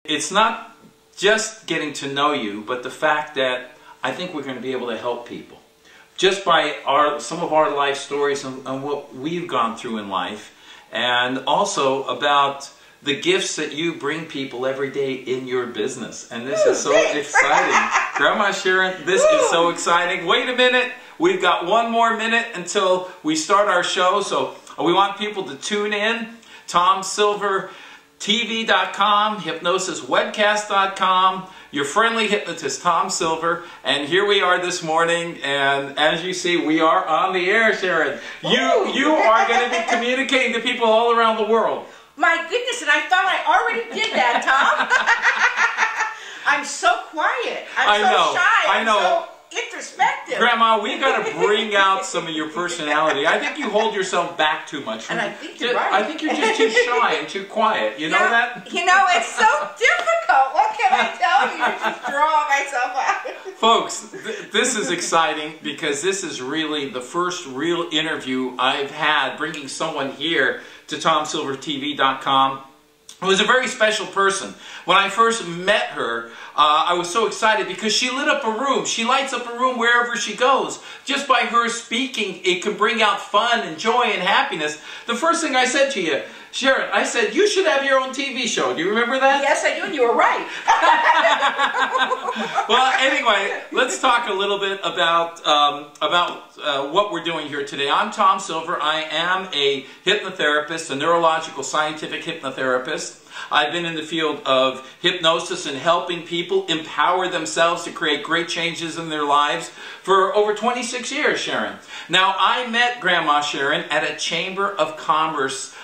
It's not just getting to know you, but the fact that I think we're going to be able to help people. Just by some of our life stories and what we've gone through in life, and also about the gifts that you bring people every day in your business. And this is so exciting. Grandma Sharon, this is so exciting. Wait a minute. We've got one more minute until we start our show, so we want people to tune in. TomSilverTV.com, HypnosisWebcast.com, your friendly hypnotist, Tom Silver. And here we are this morning, and as you see, we are on the air, Sharon. You are going to be communicating to people all around the world. My goodness, and I thought I already did that, Tom. I'm so quiet. I'm so shy. I know. I'm so introspective. Grandma, we got to bring out some of your personality. I think you hold yourself back too much. And I think you're right. I think you're just too shy and too quiet. You know that? You know, it's so difficult. What can I tell you to just draw myself out? Folks, this is exciting because this is really the first real interview I've had bringing someone here to TomSilverTV.com. It was a very special person. When I first met her, I was so excited because she lit up a room. She lights up a room wherever she goes. Just by her speaking, it can bring out fun and joy and happiness. The first thing I said to you, Sharon, I said, you should have your own TV show. Do you remember that? Yes, I do, and you were right. Well, anyway, let's talk a little bit about what we're doing here today. I'm Tom Silver. I am a hypnotherapist, a neurological scientific hypnotherapist. I've been in the field of hypnosis and helping people empower themselves to create great changes in their lives for over 26 years, Sharon. Now, I met Grandma Sharon at a Chamber of Commerce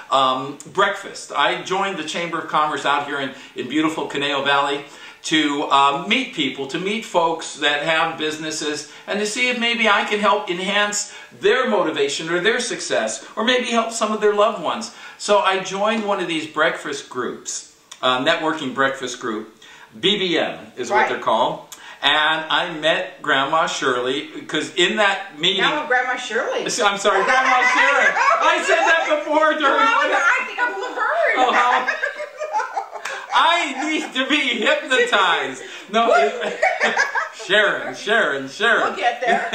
breakfast. I joined the Chamber of Commerce out here in beautiful Conejo Valley to meet people, to meet folks that have businesses, and to see if maybe I can help enhance their motivation or their success, or maybe help some of their loved ones. So I joined one of these breakfast groups, networking breakfast group, BBM is what they're called. And I met Grandma Shirley, because in that meeting... Now I'm Grandma Shirley. I'm sorry, Grandma Sharon. I said that before during... I think I'm Laverne. Oh, how... I need to be hypnotized. No, Sharon. We'll get there.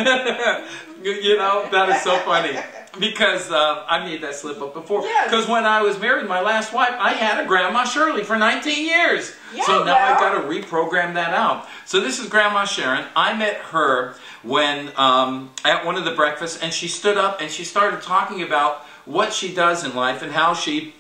You know, that is so funny. Because I made that slip up before. Because when I was married, my last wife, I had a Grandma Shirley for 19 years. Yeah, so now I've got to reprogram that out. So this is Grandma Sharon. I met her when at one of the breakfasts, and she stood up and she started talking about what she does in life and how she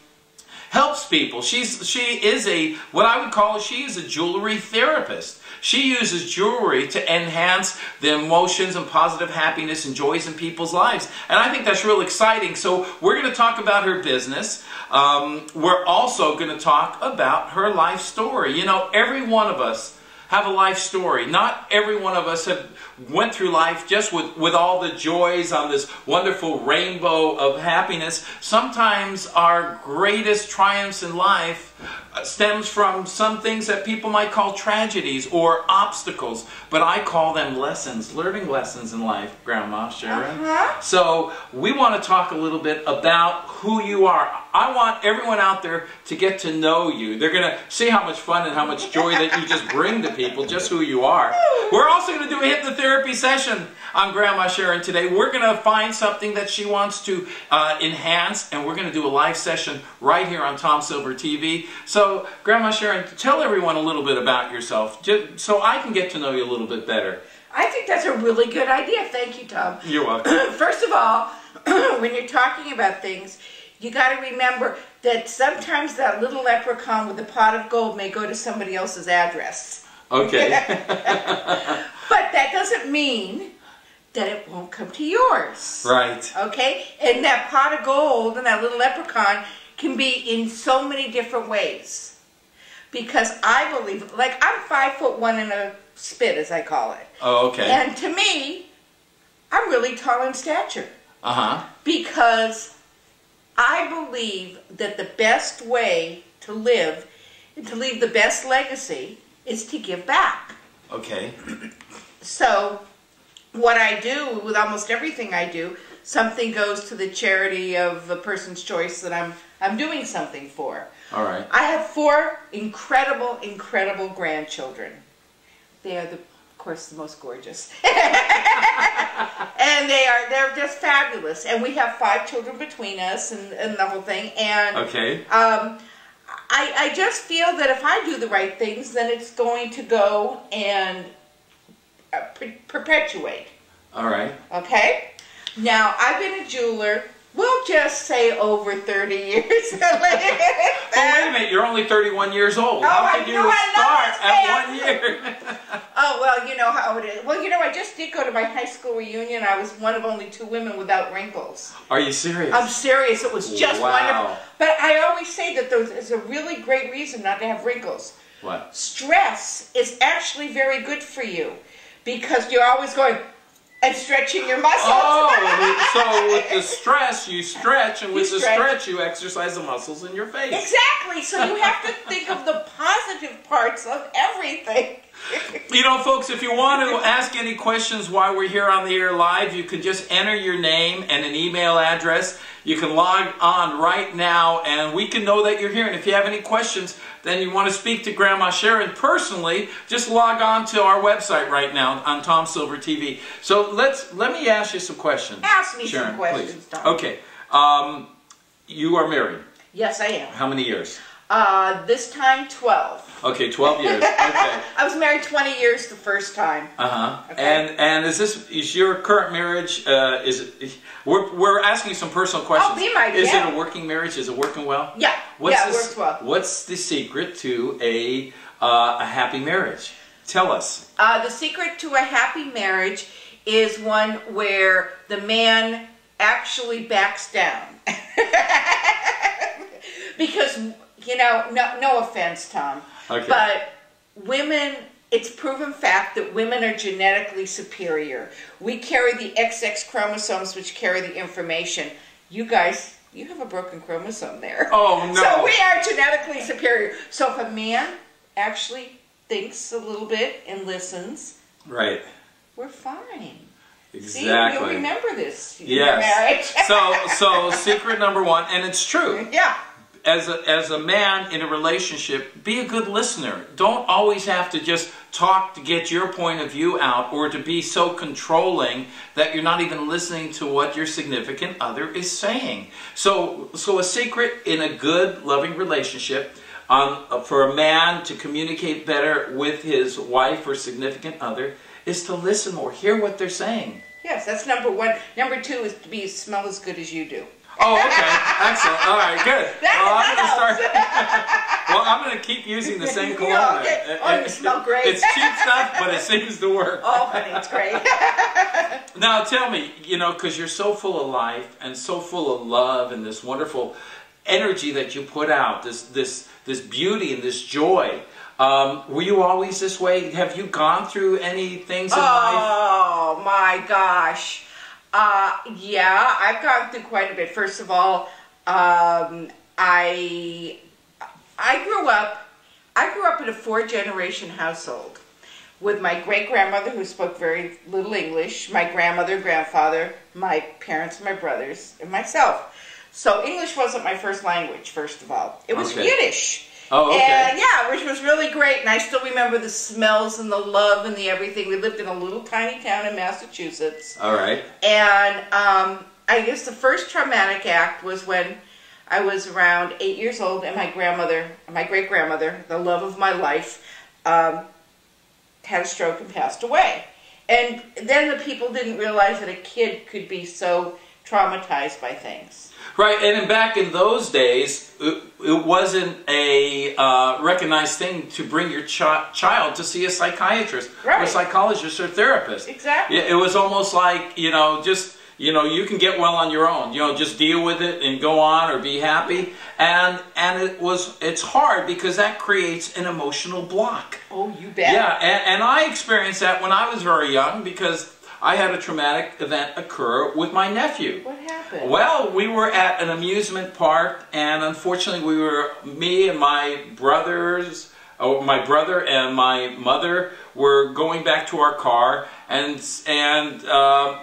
helps people. She is what I would call, she is a jewelry therapist. She uses jewelry to enhance the emotions and positive happiness and joys in people's lives. And I think that's real exciting. So we're going to talk about her business. We're also going to talk about her life story. You know, every one of us have a life story. Not every one of us have went through life just with all the joys on this wonderful rainbow of happiness. Sometimes our greatest triumphs in life stems from some things that people might call tragedies or obstacles, but I call them lessons, learning lessons in life, Grandma Sharon. So we want to talk a little bit about who you are. I want everyone out there to get to know you. They're going to see how much fun and how much joy that you just bring to people, just who you are. We're also going to do a hypnotherapy session on Grandma Sharon today. We're going to find something that she wants to enhance, and we're going to do a live session right here on Tom Silver TV. So, Grandma Sharon, tell everyone a little bit about yourself, just so I can get to know you a little bit better. I think that's a really good idea. Thank you, Tom. You're welcome. First of all, when you're talking about things, you got to remember that sometimes that little leprechaun with a pot of gold may go to somebody else's address. Okay. But that doesn't mean that it won't come to yours. Right. Okay? And that pot of gold and that little leprechaun can be in so many different ways. Because I believe, like, I'm 5'1" in a spit, as I call it. Oh, okay. And to me, I'm really tall in stature. Because I believe that the best way to live and to leave the best legacy is to give back. Okay. So, what I do with almost everything I do, something goes to the charity of the person's choice that I'm I'm doing something for. All right. I have 4 incredible, incredible grandchildren. They are, of course, the most gorgeous. And they're just fabulous. And we have 5 children between us and the whole thing. And okay. I just feel that if I do the right things, then it's going to go and perpetuate. All right. Okay? Now, I've been a jeweler, we'll just say over 30 years. Well, wait a minute, you're only 31 years old. How could you start at 1 year? Oh, well, you know how it is. Well, you know, I just did go to my high school reunion. I was one of only 2 women without wrinkles. Are you serious? I'm serious. It was just wonderful. But I always say that there is a really great reason not to have wrinkles. What? Stress is actually very good for you because you're always going and stretching your muscles. Oh, so with the stress, you stretch, and with the stretch, you exercise the muscles in your face. Exactly. So you have to think of the positive parts of everything. You know, folks, if you want to ask any questions while we're here on the air live, you can just enter your name and an email address. You can log on right now, and we can know that you're here. And if you have any questions, then you want to speak to Grandma Sharon personally, just log on to our website right now on Tom Silver TV. So let me ask you some questions. Ask me Sharon, some questions, please. Tom. Okay. You are married. Yes, I am. How many years? This time 12. Okay, 12 years. Okay. I was married 20 years the first time. Okay. And is your current marriage? We're asking some personal questions. Oh, be my Is it a working marriage? Is it working well? Yeah. It works well. What's the secret to a happy marriage? Tell us. The secret to a happy marriage is one where the man actually backs down. Because, you know, no offense, Tom, but women, it's proven fact that women are genetically superior. We carry the XX chromosomes, which carry the information. You guys, you have a broken chromosome there. Oh, no. So we are genetically superior. So if a man actually thinks a little bit and listens, right, we're fine. Exactly. See, you'll remember this. Yes. So secret number 1, and it's true. Yeah. As a man in a relationship, be a good listener. Don't always have to just talk to get your point of view out, or to be so controlling that you're not even listening to what your significant other is saying. So a secret in a good, loving relationship, for a man to communicate better with his wife or significant other, is to listen more, hear what they're saying. Yes, that's number 1. Number 2 is to smell as good as you do. Oh, okay. Excellent. All right, good. I'm going to keep using the same cologne. Yeah, okay. Oh, you smell great. It's cheap stuff, but it seems to work. Oh, honey, it's great. Now, tell me, you know, because you're so full of life and so full of love and this wonderful energy that you put out, this beauty and this joy. Were you always this way? Have you gone through any things in life? Oh, my gosh. Yeah, I've gone through quite a bit. First of all, I grew up in a 4-generation household with my great-grandmother, who spoke very little English, my grandmother, grandfather, my parents, my brothers, and myself. So English wasn't my first language, first of all. It was Yiddish. Oh, okay. And yeah, which was really great. And I still remember the smells and the love and the everything. We lived in a little tiny town in Massachusetts. All right. And I guess the first traumatic act was when I was around 8 years old, and my grandmother, my great-grandmother, the love of my life, had a stroke and passed away. And then the people didn't realize that a kid could be so traumatized by things. Right, and back in those days, it wasn't a recognized thing to bring your child to see a psychiatrist or a psychologist or therapist. Exactly. It was almost like, you know, just, you know, you can get well on your own. You know, just deal with it and go on or be happy. And it's hard because that creates an emotional block. Oh, you bet. Yeah, and I experienced that when I was very young because I had a traumatic event occur with my nephew. What happened? Well, we were at an amusement park, and unfortunately, me and my brothers, my brother and my mother were going back to our car, and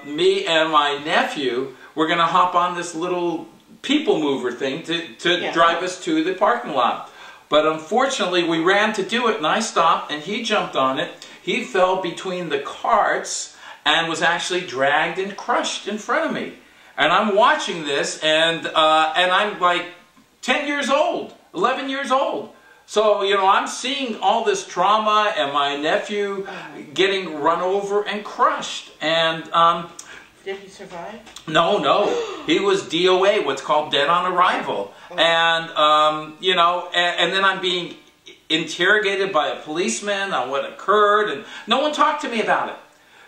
me and my nephew were going to hop on this little people mover thing to Yeah. drive us to the parking lot. But unfortunately, we ran to do it, and I stopped, and he jumped on it. He fell between the carts and was actually dragged and crushed in front of me. And I'm watching this, and I'm like 10 years old, 11 years old. So, you know, I'm seeing all this trauma and my nephew getting run over and crushed. And did he survive? no, he was DOA, what's called dead on arrival. And, you know, and then I'm being interrogated by a policeman on what occurred, and no one talked to me about it.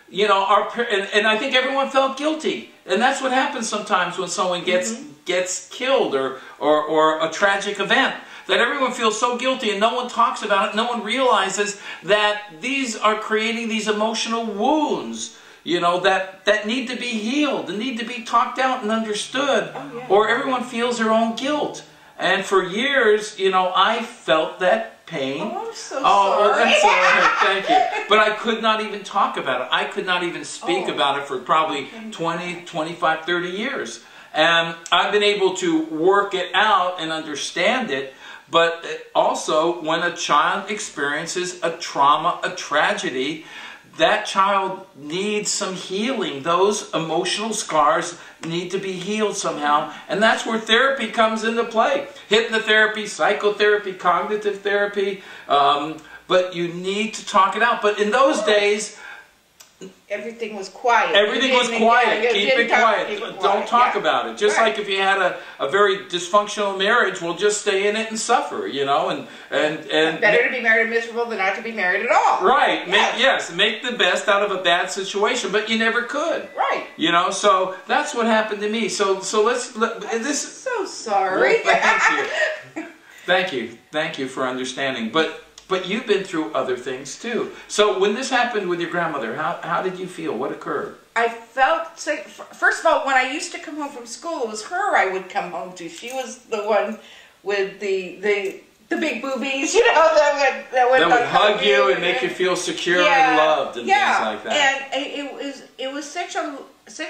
You know, and I think everyone felt guilty. And that's what happens sometimes when someone gets killed or a tragic event. That everyone feels so guilty and no one talks about it. No one realizes that these are creating these emotional wounds, you know, that need to be healed and need to be talked out and understood. Or everyone feels their own guilt. And for years, you know, I felt that pain. Oh, I'm so sorry. That's all right. Thank you. But I could not even talk about it. I could not even speak about it for probably 20, 25, 30 years. And I've been able to work it out and understand it. But also, when a child experiences a trauma, a tragedy, that child needs some healing. Those emotional scars need to be healed somehow. And that's where therapy comes into play. Hypnotherapy, psychotherapy, cognitive therapy. But you need to talk it out. But in those days, everything was quiet. Everything was quiet. Keep it quiet. Don't talk about it. Just like if you had a very dysfunctional marriage, we'll just stay in it and suffer, you know. And better to be married and miserable than not to be married at all. Right. Make the best out of a bad situation, but you never could. Right. You know. So that's what happened to me. So I'm so sorry. Well, thank you for understanding. But you've been through other things too. So when this happened with your grandmother, how did you feel? What occurred? I felt sick. First of all, when I used to come home from school, it was her I would come home to. She was the one with the big boobies, you know, that would hug you and make you feel secure and loved and things like that. And it was such a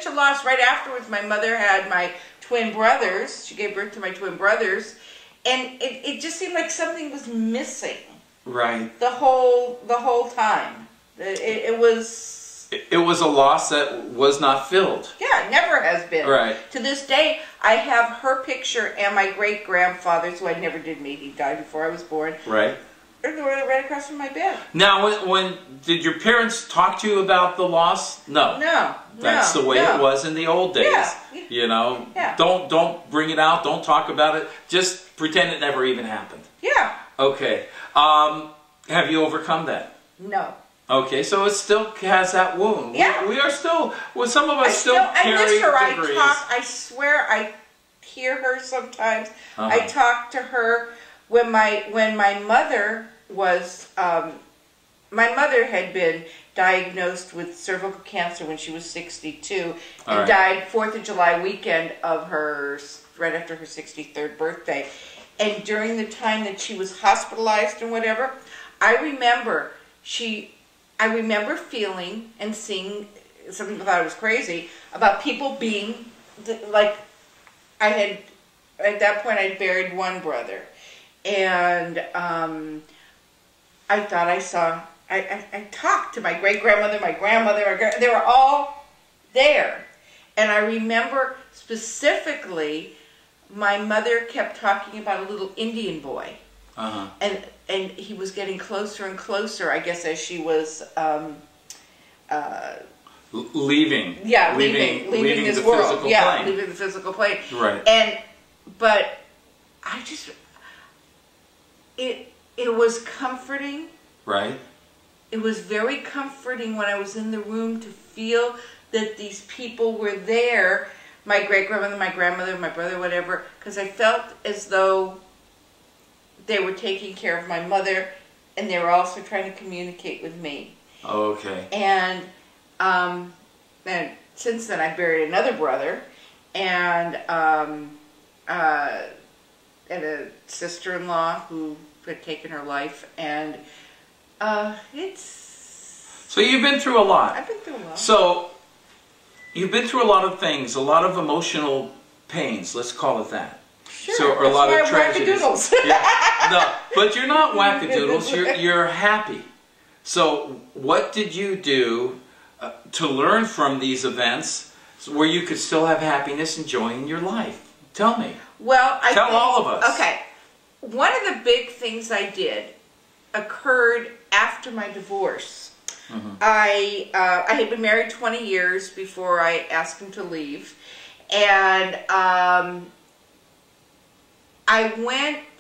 loss. Right afterwards, my mother had my twin brothers. She gave birth to my twin brothers, and it just seemed like something was missing. Right. The whole time. It was a loss that was not filled. Yeah, it never has been. Right. To this day, I have her picture and my great-grandfather's, who I never did meet. He died before I was born. Right. They're right across from my bed. Now, when did your parents talk to you about the loss? No. No. That's the way it was in the old days. Yeah. You know. Yeah. Don't bring it out. Don't talk about it. Just pretend it never even happened. Yeah. Okay. Have you overcome that? No. Okay, so it still has that wound. Yeah. We are still, well, some of us carry I miss her. degrees. I swear I hear her sometimes. I talk to her when my mother was, my mother had been diagnosed with cervical cancer when she was 62 and died 4th of July weekend of right after her 63rd birthday. And during the time that she was hospitalized and whatever, I remember feeling and seeing, some people thought I was crazy, about people being, like, at that point I'd buried one brother. And I thought I saw, I talked to my great-grandmother, my grandmother, they were all there. And I remember specifically my mother kept talking about a little Indian boy. And he was getting closer and closer, I guess, as she was leaving. Yeah, leaving this world. Yeah, leaving the physical plane. Right. But I just, it was comforting. Right. It was very comforting when I was in the room to feel that these people were there, my great-grandmother, my grandmother, my brother, whatever, because I felt as though they were taking care of my mother, and they were also trying to communicate with me. Okay. And since then, I buried another brother, and a sister-in-law who had taken her life, and So you've been through a lot. I've been through a lot. So you've been through a lot of things, a lot of emotional pains. Let's call it that. Sure. So, or a lot of tragedies. Wackadoodles. Yeah. No, but you're not wackadoodles. You're happy. So, what did you do to learn from these events where you could still have happiness and joy in your life? Tell me. Well, Tell all of us. Okay. One of the big things I did occurred after my divorce. Mm-hmm. I had been married 20 years before I asked him to leave. And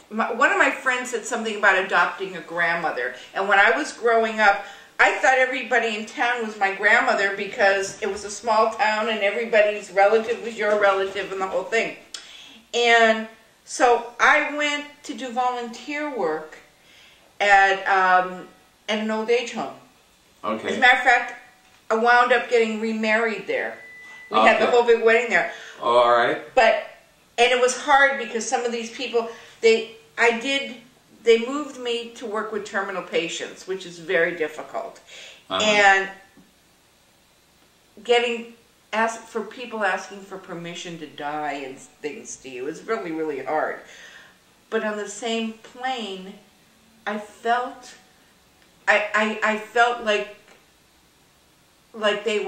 one of my friends said something about adopting a grandmother. And when I was growing up, I thought everybody in town was my grandmother because it was a small town and everybody's relative was your relative and the whole thing. And so I went to do volunteer work at an old age home. Okay. As a matter of fact, I wound up getting remarried there. We had the whole big wedding there. All right. And it was hard because some of these people, they moved me to work with terminal patients, which is very difficult. And for people asking for permission to die and things to you is really, really hard. But on the same plane, I felt like they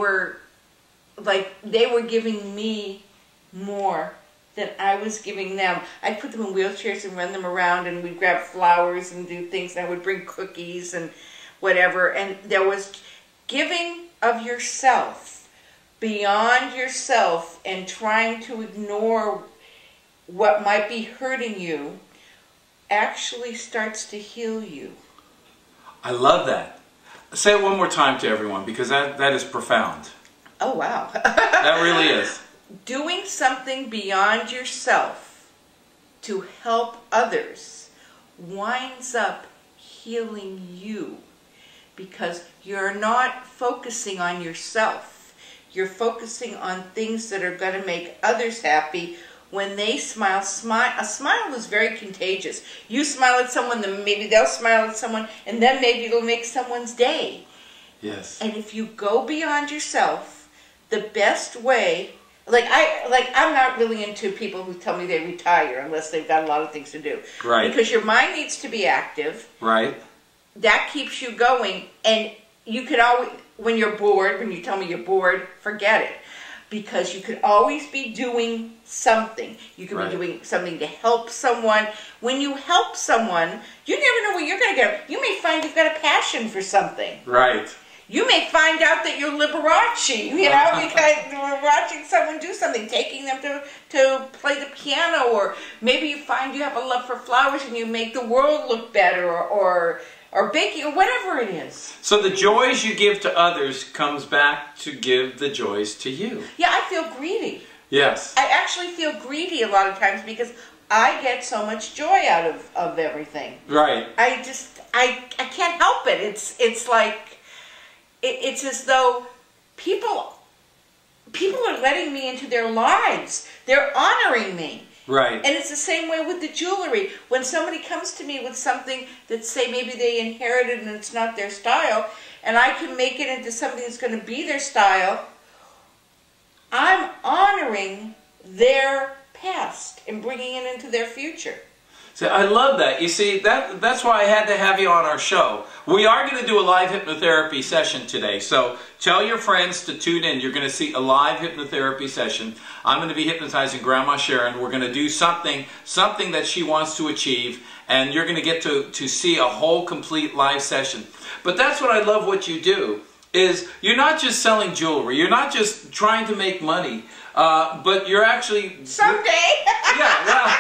were giving me more than I was giving them. I'd put them in wheelchairs and run them around, and we'd grab flowers and do things, and I would bring cookies and whatever. And there was giving of yourself beyond yourself and trying to ignore what might be hurting you actually starts to heal you. I love that. Say it one more time to everyone, because that is profound. Oh, wow. That really is. Doing something beyond yourself to help others winds up healing you, because you're not focusing on yourself. You're focusing on things that are going to make others happy. When they smile, a smile is very contagious. You smile at someone, then maybe they'll smile at someone, and then maybe it'll make someone's day. Yes. And if you go beyond yourself, the best way, I'm not really into people who tell me they retire unless they've got a lot of things to do. Right. Because your mind needs to be active. Right. That keeps you going, and you can always, when you're bored, when you tell me you're bored, forget it. Because you could always be doing something. You could be doing something to help someone. When you help someone, you never know what you're going to get. You may find you've got a passion for something. Right. You may find out that you're Liberace, because you're watching someone do something, taking them to play the piano, or maybe you find you have a love for flowers and you make the world look better, or baking, or whatever it is. So the joys you give to others comes back to give the joys to you. Yeah, I feel greedy. Yes. I actually feel greedy a lot of times because I get so much joy out of everything. Right. I can't help it. It's like, it's as though people are letting me into their lives. They're honoring me. Right. And it's the same way with the jewelry. When somebody comes to me with something that, say, maybe they inherited and it's not their style, and I can make it into something that's going to be their style, I'm honoring their past and bringing it into their future. So I love that. You see, that's why I had to have you on our show. We are going to do a live hypnotherapy session today. So tell your friends to tune in. You're going to see a live hypnotherapy session. I'm going to be hypnotizing Grandma Sharon. We're going to do something that she wants to achieve. And you're going to get to see a whole complete live session. But that's what I love what you do. Is you're not just selling jewelry. You're not just trying to make money. But you're actually... Someday! Yeah, well...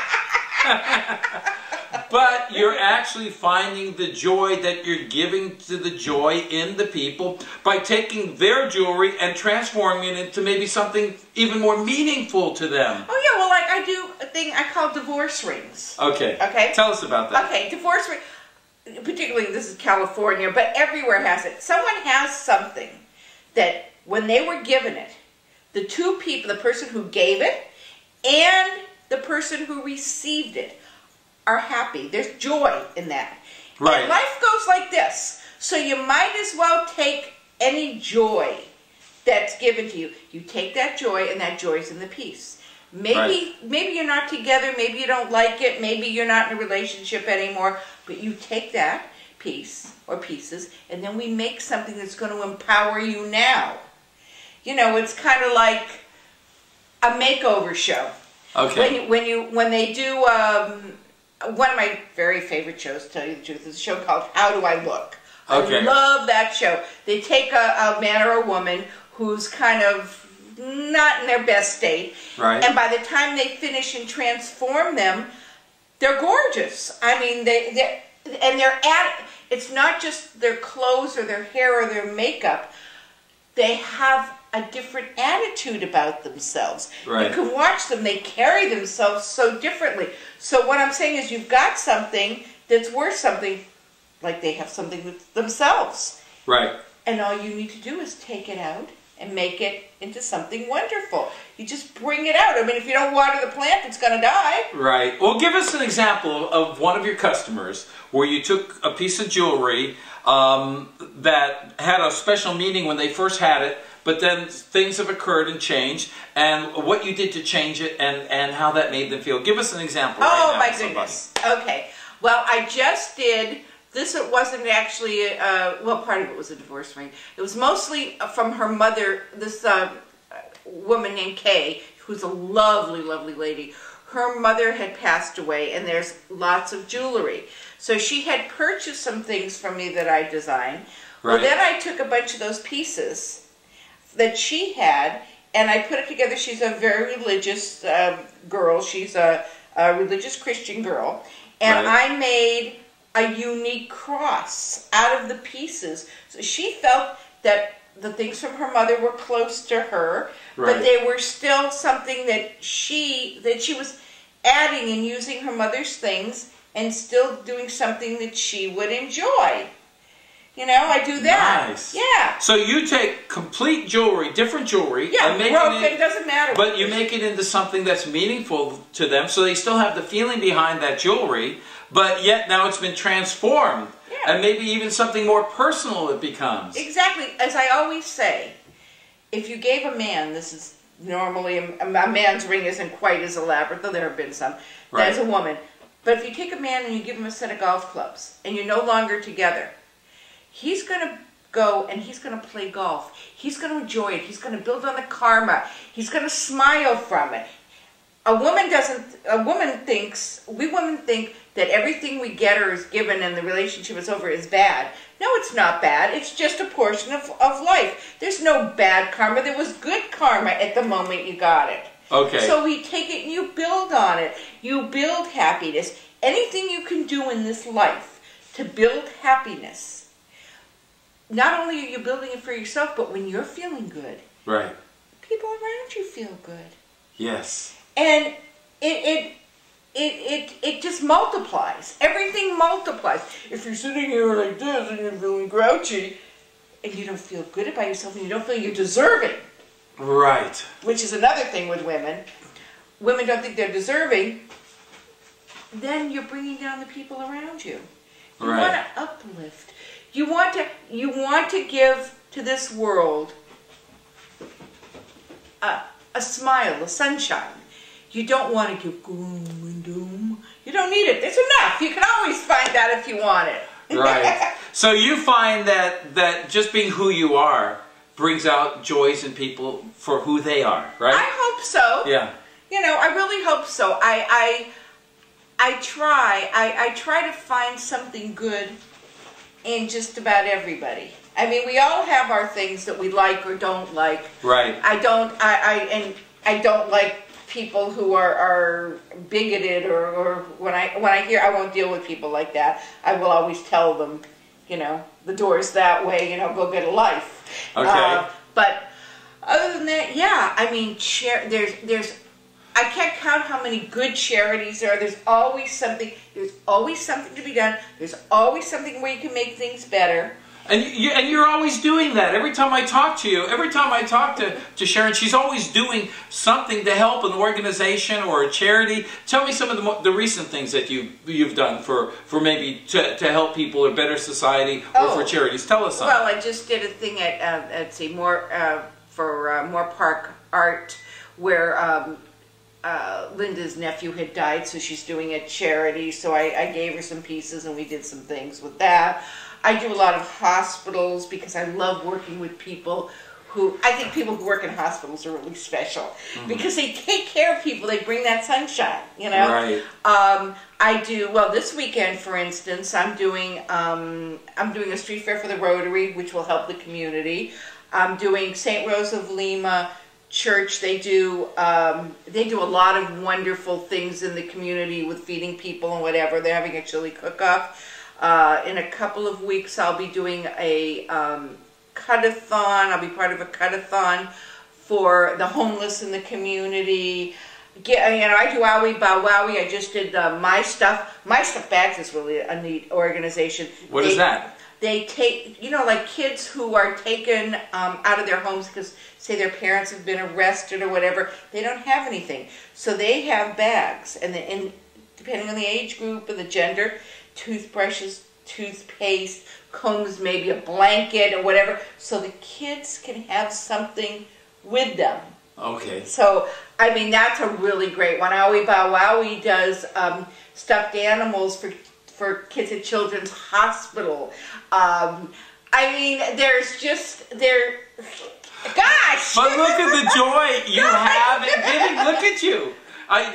But you're actually finding the joy that you're giving to the joy in the people by taking their jewelry and transforming it into maybe something even more meaningful to them. Oh yeah, well, like I do a thing I call divorce rings. Okay. Okay. Tell us about that. Okay, divorce ring. Particularly, this is California, but everywhere has it. Someone has something that when they were given it, the two people, the person who gave it and the person who received it, are happy. There's joy in that. Right. And life goes like this. So you might as well take any joy that's given to you. You take that joy, and that joy's in the peace. Maybe you're not together, maybe you don't like it, maybe you're not in a relationship anymore, but you take that piece or pieces and then we make something that's going to empower you now. You know, it's kind of like a makeover show. Okay. When they do one of my very favorite shows, to tell you the truth, is a show called How Do I Look? Okay. I love that show. They take a man or a woman who's kind of not in their best state, right? And by the time they finish and transform them, they're gorgeous. I mean, it's not just their clothes or their hair or their makeup. They have a different attitude about themselves. Right. You can watch them, they carry themselves so differently. So what I'm saying is you've got something that's worth something, like they have something with themselves. Right. And all you need to do is take it out and make it into something wonderful. You just bring it out. I mean, if you don't water the plant, it's going to die. Right. Well, give us an example of one of your customers where you took a piece of jewelry that had a special meaning when they first had it, but then things have occurred and changed, and what you did to change it and how that made them feel. Give us an example right now. Oh, my goodness. Okay. Well, I just did... This wasn't actually, well, part of it was a divorce ring. It was mostly from her mother, this woman named Kay, who's a lovely, lovely lady. Her mother had passed away, and there's lots of jewelry. So she had purchased some things from me that I designed. Right. Well, then I took a bunch of those pieces that she had, and I put it together. She's a very religious girl. She's a religious Christian girl. And right. I made a unique cross out of the pieces. So she felt that the things from her mother were close to her, right. But they were still something that she was adding and using her mother's things and still doing something that she would enjoy. You know, I do that. Nice. Yeah. So you take complete jewelry, different jewelry, yeah, and make broken, it doesn't matter. But you make it into something that's meaningful to them, so they still have the feeling behind that jewelry, but yet now it's been transformed. Yeah. And maybe even something more personal it becomes. Exactly. As I always say, if you gave a man, this is normally, a man's ring isn't quite as elaborate, though there have been some, right. As a woman. But if you take a man and you give him a set of golf clubs, and you're no longer together, he's going to go and he's going to play golf. He's going to enjoy it. He's going to build on the karma. He's going to smile from it. We women think that everything we get or is given and the relationship is over is bad. No, it's not bad. It's just a portion of life. There's no bad karma. There was good karma at the moment you got it. Okay. So we take it and you build on it. You build happiness. Anything you can do in this life to build happiness, not only are you building it for yourself, but when you're feeling good, right, people around you feel good. Yes. And it just multiplies. Everything multiplies. If you're sitting here like this and you're feeling grouchy, and you don't feel good about yourself, and you don't feel you're deserving. Right. Which is another thing with women. Women don't think they're deserving. Then you're bringing down the people around you. You right. want to uplift. You want to give to this world a smile, a sunshine. You don't want to give gloom and doom. You don't need it. It's enough. You can always find that if you want it. Right. So you find that just being who you are brings out joys in people for who they are, right? I hope so. Yeah. You know, I really hope so. I try to find something good in just about everybody. I mean, we all have our things that we like or don't like. Right. I don't like people who are bigoted or when I hear, I won't deal with people like that. I will always tell them, you know, the door's that way, you know, go get a life. Okay. But other than that, yeah, I mean, I can't count how many good charities there are. There's always something to be done. There's always something where you can make things better. And you're always doing that. Every time I talk to you, every time I talk to Sharon, she's always doing something to help an organization or a charity. Tell me some of the recent things that you've done for maybe to help people or better society or for charities. Tell us something. Well, I just did a thing at More Park Art where Linda's nephew had died, so she's doing a charity. So I gave her some pieces, and we did some things with that. I do a lot of hospitals because I love working with people I think people who work in hospitals are really special because they take care of people. They bring that sunshine, you know. Right. I do this weekend, for instance. I'm doing a street fair for the Rotary, which will help the community. I'm doing St. Rose of Lima Church. They do a lot of wonderful things in the community with feeding people and whatever. They're having a chili cook-off. In a couple of weeks, I'll be doing a cut-a-thon. I'll be part of a cut-a-thon for the homeless in the community. I do Wowie Bow Wowie. I just did My Stuff. My Stuff Bags is really a neat organization. What is that? They take, like kids who are taken out of their homes because, say, their parents have been arrested or whatever. They don't have anything. So they have bags. And depending on the age group and the gender, toothbrushes, toothpaste, combs, maybe a blanket or whatever, so the kids can have something with them. Okay. So, I mean, that's a really great one. Wowie Bow Wowie does stuffed animals for kids at Children's Hospital. I mean, gosh! But look at the joy you have in giving. Look at you.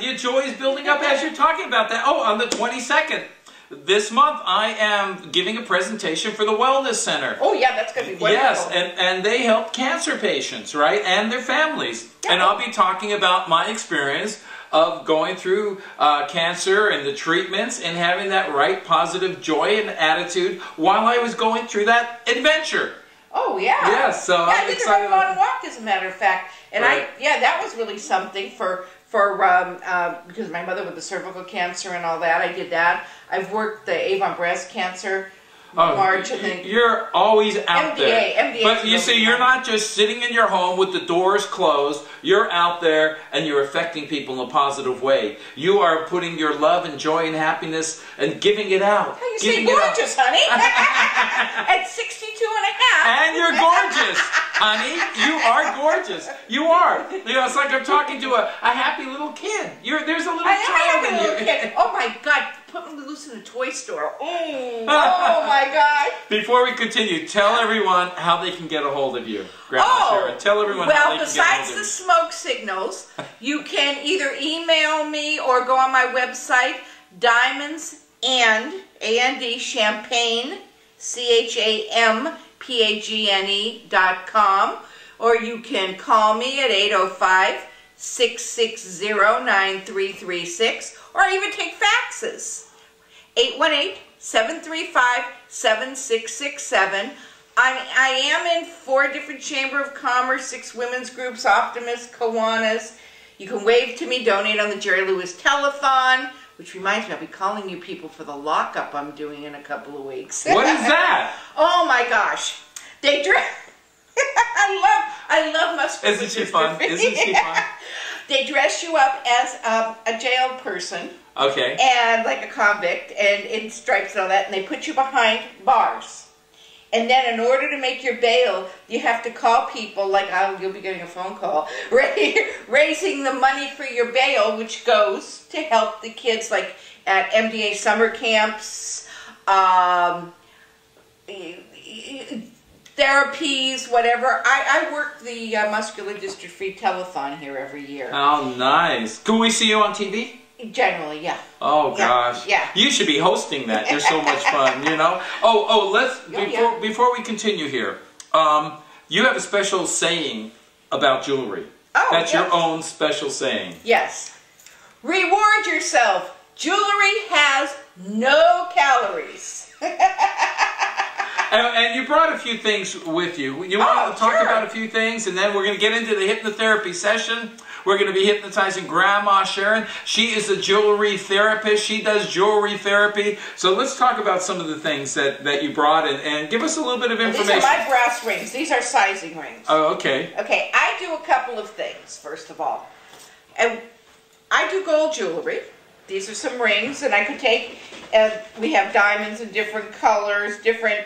Your joy is building up as you're talking about that. Oh, on the 22nd. This month, I am giving a presentation for the Wellness Center. Oh, yeah, that's going to be wonderful. Yes, and they help cancer patients, right, and their families. Yeah. And I'll be talking about my experience of going through cancer and the treatments and having that right positive joy and attitude while I was going through that adventure. Oh, yeah. Yes, so I'm excited. I did a run walk, as a matter of fact. And right. That was really something because my mother with the cervical cancer and all that. I did that. I've worked the Avon breast cancer march. You're always out there. MDA but you see, you're not just sitting in your home with the doors closed. You're out there and you're affecting people in a positive way. You are putting your love and joy and happiness and giving it out. You say gorgeous, honey. At 62 and a half. And you're gorgeous, honey. You are gorgeous. You are. It's like I'm talking to a happy little kid. There's a little child in you. Kid. Oh my God. Put me loose in a toy store. Oh my God. Before we continue, tell everyone how they can get a hold of you, Grandma Sharon. Tell everyone how they can get a hold of you. Besides the smoke signals, you can either email me or go on my website, Diamonds and A-N-D, Champagne, CHAMPAGNE.com, or you can call me at 805-660-9336, or even take faxes. 818-735-7667. I am in 4 different Chamber of Commerce, 6 women's groups, Optimists, Kiwanis. You can wave to me, donate on the Jerry Lewis Telethon, which reminds me, I'll be calling you people for the lockup I'm doing in a couple of weeks. What is that? Oh my gosh. They dress... I love muscular. Isn't she fun? Isn't she fun? They dress you up as a jailed person. Okay. And like a convict, and in stripes and all that, and they put you behind bars. And then in order to make your bail, you have to call people, like you'll be getting a phone call, raising the money for your bail, which goes to help the kids, like at MDA summer camps, therapies, whatever. I work the Muscular Dystrophy Telethon here every year. Oh, nice. Can we see you on TV? Generally, yeah. Oh gosh. Yeah. You should be hosting that. They're so much fun, you know. Before we continue here, you have a special saying about jewelry. Oh, that's your own special saying. Yes. Reward yourself. Jewelry has no calories. And you brought a few things with you. You want to talk about a few things, and then we're going to get into the hypnotherapy session. We're going to be hypnotizing Grandma Sharon. She is a jewelry therapist. She does jewelry therapy. So let's talk about some of the things that you brought and give us a little bit of information. These are my brass rings. These are sizing rings. Oh, okay. Okay, I do a couple of things, first of all. And I do gold jewelry. These are some rings, and I could take, we have diamonds in different colors, different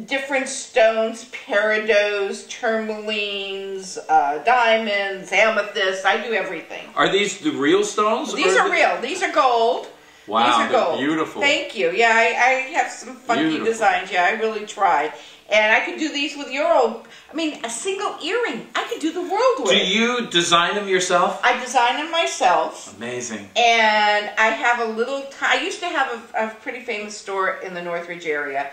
different stones, peridots, tourmalines, diamonds, amethysts. I do everything. Are these the real stones? These are real. These are gold. Wow, these are gold. Beautiful. Thank you. Yeah, I have some funky designs. Yeah, I really tried. And I could do these with your old, I mean, a single earring. I could do the world with. Do you design them yourself? I design them myself. Amazing. And I have a little, I used to have a pretty famous store in the Northridge area.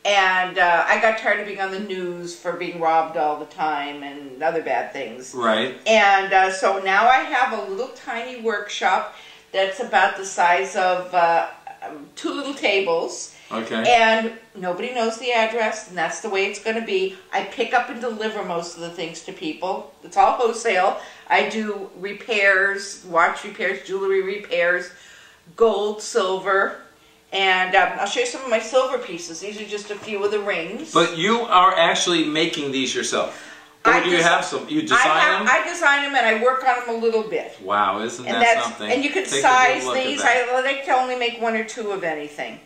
And I got tired of being on the news for being robbed all the time and other bad things. Right. And so now I have a little tiny workshop that's about the size of 2 little tables. Okay. And nobody knows the address, and that's the way it's going to be. I pick up and deliver most of the things to people. It's all wholesale. I do repairs, watch repairs, jewelry repairs, gold, silver. And I'll show you some of my silver pieces. These are just a few of the rings. But you are actually making these yourself? Or do you have some? You design them? I design them and I work on them a little bit. Wow, isn't that something? And you can size these. I like to only make 1 or 2 of anything.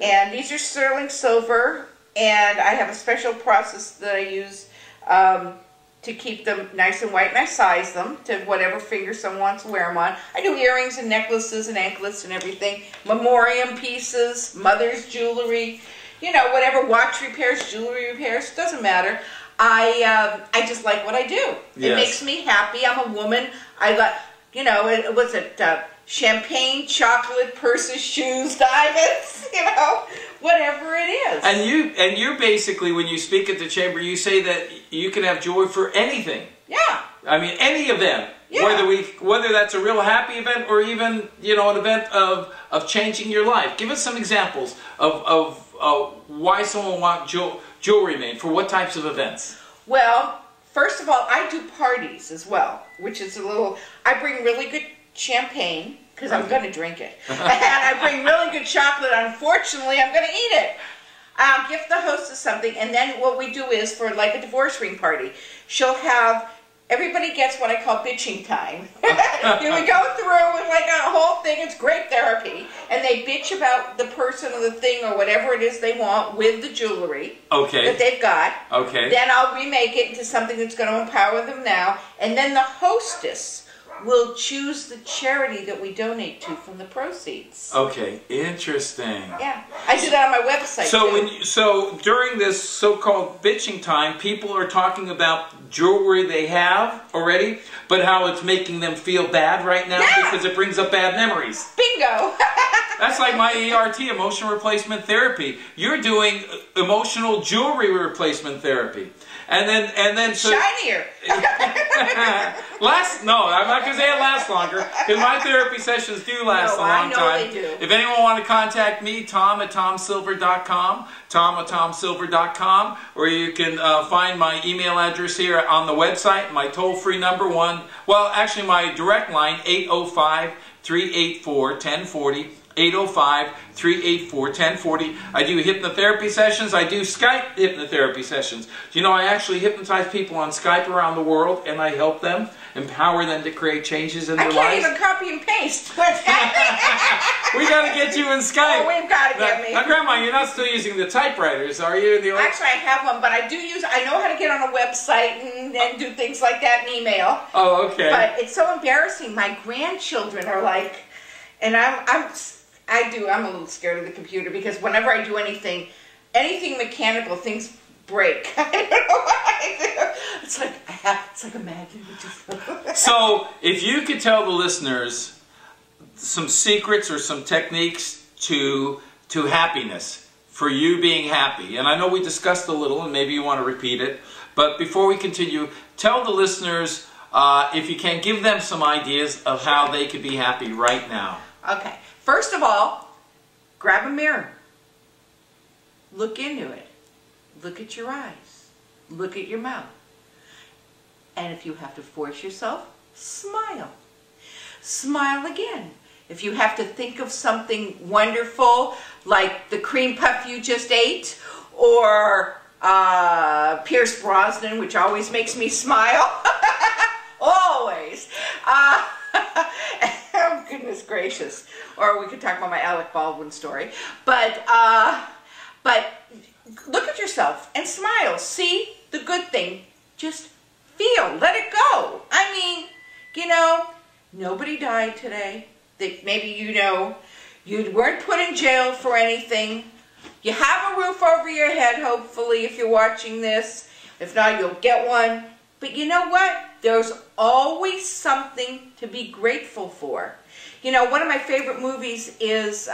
And these are sterling silver. And I have a special process that I use to keep them nice and white, and I size them to whatever finger someone wants to wear them on. I do earrings and necklaces and anklets and everything, memoriam pieces, mother's jewelry, you know, whatever, watch repairs, jewelry repairs, doesn't matter. I just like what I do. Yes. It makes me happy. I'm a woman. I like, you know, what's it, champagne, chocolate, purses, shoes, diamonds, you know, whatever it is. And you're basically, when you speak at the chamber, you say that you can have joy for anything. Yeah. I mean, any event. Yeah. Whether that's a real happy event or even, you know, an event of changing your life. Give us some examples of why someone wants jewelry made, for what types of events. Well, first of all, I do parties as well, which is a little, I bring really good champagne, because I'm going to drink it. And I bring really good chocolate. Unfortunately, I'm going to eat it. I'll gift the hostess something, and then what we do is, for like a divorce ring party, she'll have, everybody gets what I call bitching time. You would go through with like a whole thing, it's great therapy, and they bitch about the person or the thing or whatever it is they want with the jewelry that they've got. Okay. Then I'll remake it into something that's going to empower them now, and then the hostess will choose the charity that we donate to from the proceeds. Okay, interesting. Yeah, I do that on my website. So during this so-called bitching time, people are talking about jewelry they have already, but how it's making them feel bad right now because it brings up bad memories. Bingo. That's like my ERT, emotion replacement therapy. You're doing emotional jewelry replacement therapy. And then so shinier. No, I'm not going to say it lasts longer, because my therapy sessions do last a long time. They do. If anyone want to contact me, Tom@TomSilver.com, Tom@TomSilver.com, or you can find my email address here on the website, my toll-free number, my direct line, 805-384-1040. 805-384-1040. I do hypnotherapy sessions. I do Skype hypnotherapy sessions. Do you know I actually hypnotize people on Skype around the world, and I help them, empower them to create changes in their lives? I can't even copy and paste. We got to get you in Skype. Oh, we've got to get me. Now, Grandma, you're not still using the typewriters, are you? Actually, I have one, but I know how to get on a website and do things like that in email. Oh, okay. But it's so embarrassing. My grandchildren are like, and I'm a little scared of the computer, because whenever I do anything mechanical, things break. I don't know what I do. It's like a magic. So, if you could tell the listeners some secrets or some techniques to happiness, for you being happy, and I know we discussed a little, and maybe you want to repeat it, but before we continue, tell the listeners, if you can, give them some ideas of how they could be happy right now. Okay. First of all, grab a mirror. Look into it. Look at your eyes. Look at your mouth. And if you have to force yourself, smile. Smile again. If you have to think of something wonderful, like the cream puff you just ate, or Pierce Brosnan, which always makes me smile. Always. Oh, goodness gracious. Or we could talk about my Alec Baldwin story. But look at yourself and smile. See the good thing. Just feel. Let it go. I mean, you know, nobody died today. That maybe you know. You weren't put in jail for anything. You have a roof over your head, hopefully, if you're watching this. If not, you'll get one. But you know what? There's always something to be grateful for. You know, one of my favorite movies is,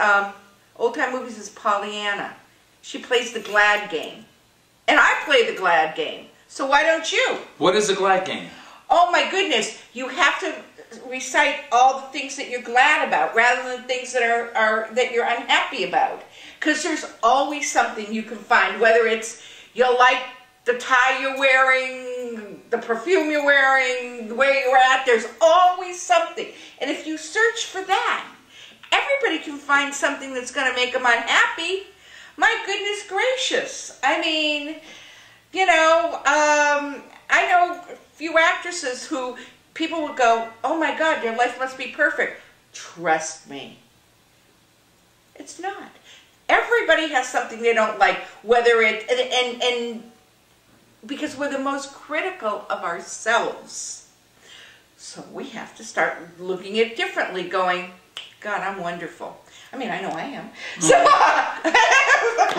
old-time movies is Pollyanna. She plays the glad game. And I play the glad game. So why don't you? What is the glad game? Oh my goodness. You have to recite all the things that you're glad about rather than things that are that you're unhappy about. Because there's always something you can find, whether it's you like the tie you're wearing, the perfume you're wearing, the way you're at, there's always something. And if you search for that, everybody can find something that's going to make them unhappy. My goodness gracious. I mean, you know, I know a few actresses who people would go, oh my God, their life must be perfect. Trust me. It's not. Everybody has something they don't like, whether it, and because we're the most critical of ourselves. So we have to start looking at it differently, going, God, I'm wonderful. I mean, I know I am. So,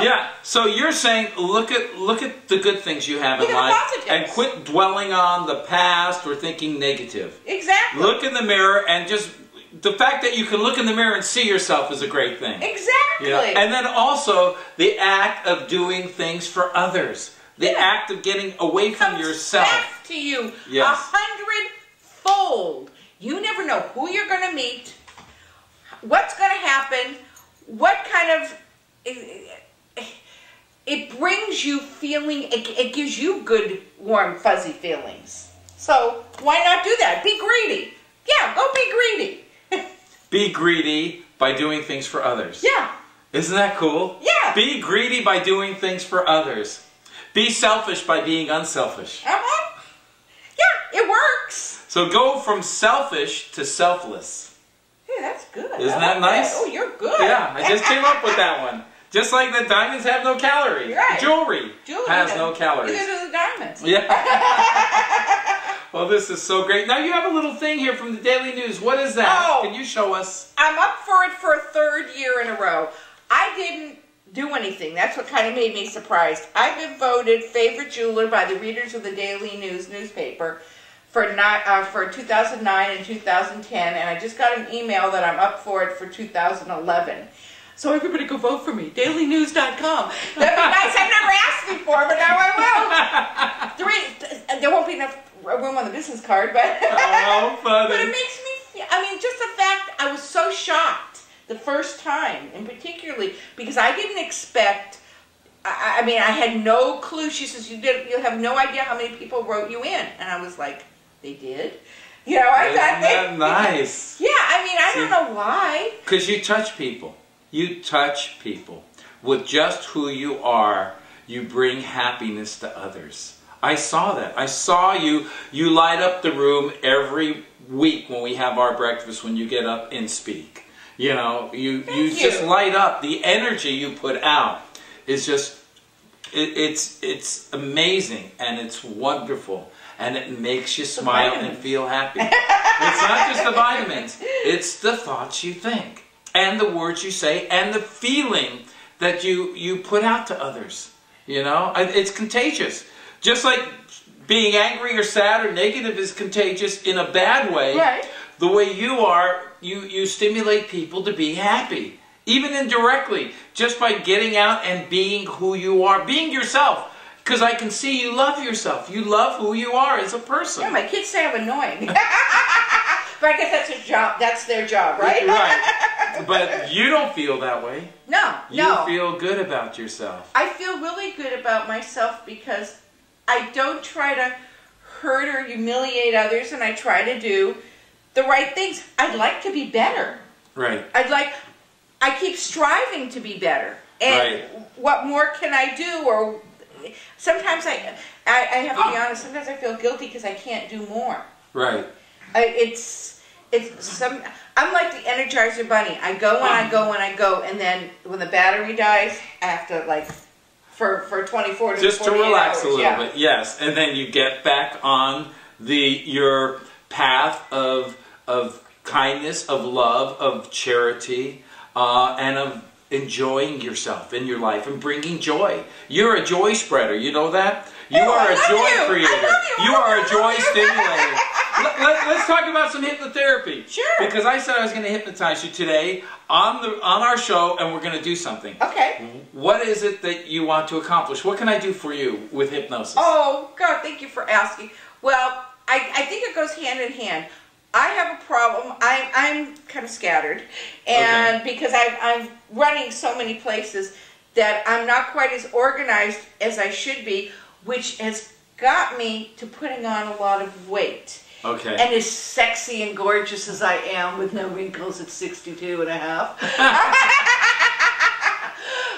yeah. So you're saying, look at the good things you have in life, and quit dwelling on the past or thinking negative. Exactly. Look in the mirror and just the fact that you can look in the mirror and see yourself is a great thing. Exactly. Yeah. And then also the act of doing things for others. The act of getting away from yourself. Back to you 100-fold. You never know who you're going to meet, what's going to happen, what kind of... It brings you feeling, it gives you good, warm, fuzzy feelings. So why not do that? Be greedy. Yeah, go be greedy. Be greedy by doing things for others. Yeah. Isn't that cool? Yeah. Be greedy by doing things for others. Be selfish by being unselfish. Uh-huh. Yeah, it works. So go from selfish to selfless. Hey, that's good. Isn't that nice? Oh, you're good. Yeah, I just came up with that one. Just like the diamonds have no calories. Right. Jewelry has no calories. Neither do the diamonds. Yeah. Well, this is so great. Now you have a little thing here from the Daily News. What is that? Oh, can you show us? I'm up for it for a 3rd year in a row. I didn't do anything. That's what kind of made me surprised. I've been voted favorite jeweler by the readers of the Daily News newspaper for 2009 and 2010, and I just got an email that I'm up for it for 2011. So everybody go vote for me. DailyNews.com. That'd be nice. I've never asked before, but now I will. There won't be enough room on the business card, but... Oh, funny. But it makes me... I mean, just the fact I was so shocked the first time, and particularly because I didn't expect... I mean, I had no clue. She says, you'll have no idea how many people wrote you in. And I was like, they did? You know, I thought... Isn't that nice? Yeah, I mean, I don't know why. Because you touch people. You touch people. With just who you are, you bring happiness to others. I saw that. I saw you. You light up the room every week when we have our breakfast, when you get up and speak. You know, you just light up. The energy you put out is just, it's amazing, and it's wonderful. And it makes you smile and feel happy. It's not just the vitamins. It's the thoughts you think, and the words you say, and the feeling that you put out to others. You know, it's contagious. Just like being angry or sad or negative is contagious in a bad way. Right. The way you are, you stimulate people to be happy. Even indirectly, just by getting out and being who you are, being yourself. Because I can see you love yourself. You love who you are as a person. Yeah, my kids say I'm annoying. But I guess that's their job. That's their job, right? Right. But you don't feel that way. No, You feel good about yourself. I feel really good about myself because I don't try to hurt or humiliate others, and I try to do the right things. I'd like to be better. Right. I keep striving to be better. And what more can I do? Or sometimes I have to be honest, sometimes I feel guilty because I can't do more. Right. I'm like the Energizer Bunny. I go and I go and I go, and then when the battery dies, I have to like for 24 to just 48 to relax hours. a little bit, yes. And then you get back on your path of kindness, of love, of charity, and of enjoying yourself in your life and bringing joy. You're a joy spreader, you know that? You are a joy creator. You are a joy stimulator. Let's talk about some hypnotherapy. Sure. Because I said I was going to hypnotize you today on our show, and we're going to do something. Okay. What is it that you want to accomplish? What can I do for you with hypnosis? Oh, God, thank you for asking. Well, I think it goes hand in hand. I have a problem. I'm kind of scattered, and because I'm running so many places that I'm not quite as organized as I should be, which has got me to putting on a lot of weight. Okay. And as sexy and gorgeous as I am with no wrinkles at 62 and a half.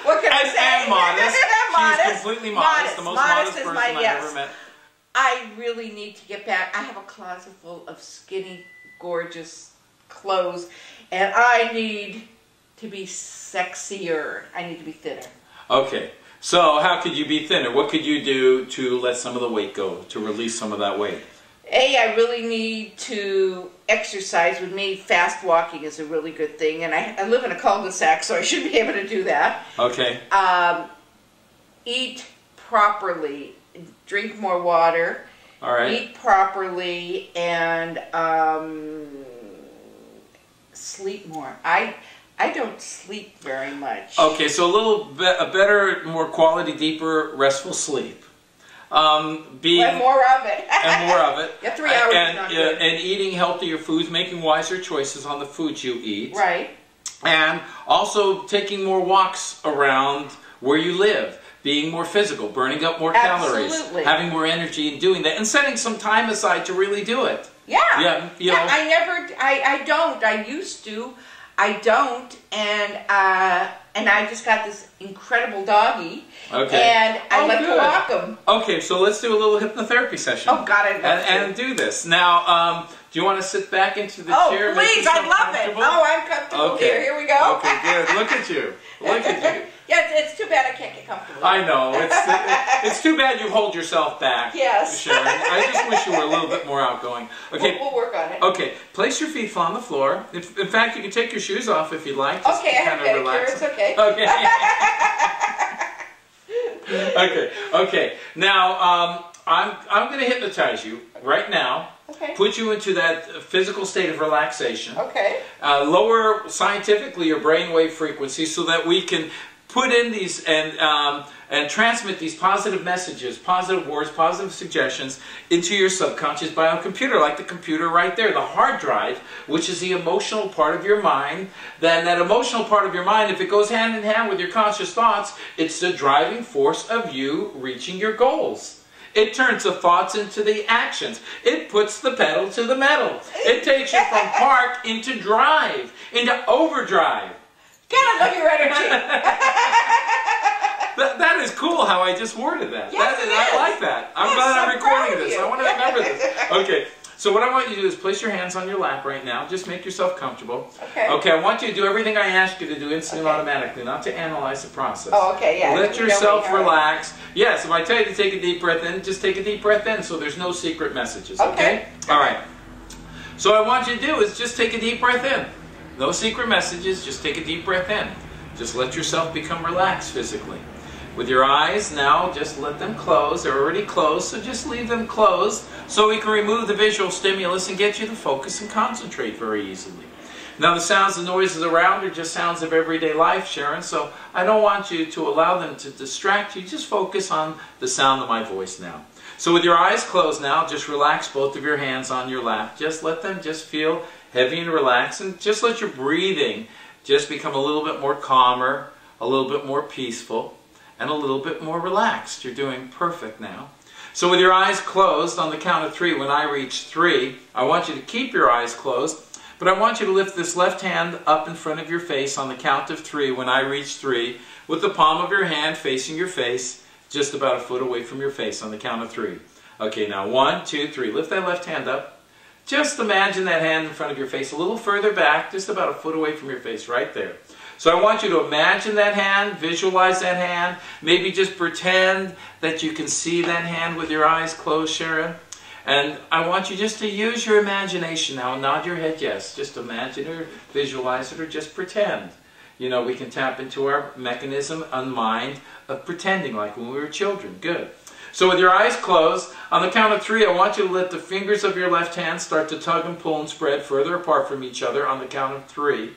What can I say? And modest. Modest. She's completely modest. The most modest person I've ever met. I really need to get back. I have a closet full of skinny, gorgeous clothes, and I need to be sexier. I need to be thinner. Okay. So how could you be thinner? What could you do to let some of the weight go, to release some of that weight? I really need to exercise. With me, fast walking is a really good thing, and I live in a cul-de-sac, so I should be able to do that. Okay. Eat properly. Drink more water. All right. Eat properly, and sleep more. I don't sleep very much. Okay, so a better, more quality, deeper, restful sleep. And more of it. And more of it. Yeah, 3 hours is not good. And eating healthier foods, making wiser choices on the foods you eat. Right. And also taking more walks around where you live. Being more physical, burning up more calories, having more energy in doing that, and setting some time aside to really do it. Yeah. Yeah. I don't. I used to. I don't, and I just got this incredible doggy, and I like to walk him. Okay, so let's do a little hypnotherapy session. Oh God, I'd love to. And do this. Now, do you want to sit back into the chair? Oh, please, I'd love it. Oh, I'm comfortable here. Here we go. Okay, good. Look at you. Look at you. Yeah, it's too bad I can't get comfortable. I know. It's too bad you hold yourself back, yes. Sharon. I just wish you were a little bit more outgoing. Okay. We'll work on it. Okay. Place your feet on the floor. In fact, you can take your shoes off if you'd like. Just okay, I have pedicure. It's okay. Okay. Okay. Now, I'm going to hypnotize you right now. Okay. Put you into that physical state of relaxation. Okay. Lower scientifically your brainwave frequency so that we can put in these and transmit these positive messages, positive words, positive suggestions into your subconscious biocomputer, like the computer right there, the hard drive, which is the emotional part of your mind. Then that emotional part of your mind, if it goes hand in hand with your conscious thoughts, it's the driving force of you reaching your goals. It turns the thoughts into the actions. It puts the pedal to the metal. It takes you from park into drive, into overdrive. God, I love your energy. That is cool how I just worded that. Yes, it is. I like that. I'm glad I'm recording this. I want to remember this. Okay, so what I want you to do is place your hands on your lap right now. Just make yourself comfortable. Okay. Okay, I want you to do everything I ask you to do instantly and automatically, not to analyze the process. Oh, okay, yeah. Let yourself relax. Yes, if I tell you to take a deep breath in, just take a deep breath in so there's no secret messages, okay? All right. So what I want you to do is just take a deep breath in. No secret messages, just take a deep breath in. Just let yourself become relaxed physically. With your eyes now, just let them close. They're already closed, so just leave them closed so we can remove the visual stimulus and get you to focus and concentrate very easily. Now the sounds and noises around are just sounds of everyday life, Sharon, so I don't want you to allow them to distract you. Just focus on the sound of my voice now. So with your eyes closed now, just relax both of your hands on your lap. Just let them just feel heavy and relaxed, and just let your breathing just become a little bit more calmer, a little bit more peaceful, and a little bit more relaxed. You're doing perfect now. So with your eyes closed, on the count of 3, when I reach 3, I want you to keep your eyes closed, but I want you to lift this left hand up in front of your face on the count of 3, when I reach 3, with the palm of your hand facing your face, just about a foot away from your face on the count of 3. Okay, now 1, 2, 3. Lift that left hand up. Just imagine that hand in front of your face a little further back, just about a foot away from your face, right there. So I want you to imagine that hand, visualize that hand, maybe just pretend that you can see that hand with your eyes closed, Sharon. And I want you just to use your imagination now. Nod your head yes. Just imagine it or visualize it or just pretend. You know, we can tap into our mechanism and mind of pretending like when we were children. Good. So with your eyes closed, on the count of 3, I want you to let the fingers of your left hand start to tug and pull and spread further apart from each other on the count of 3.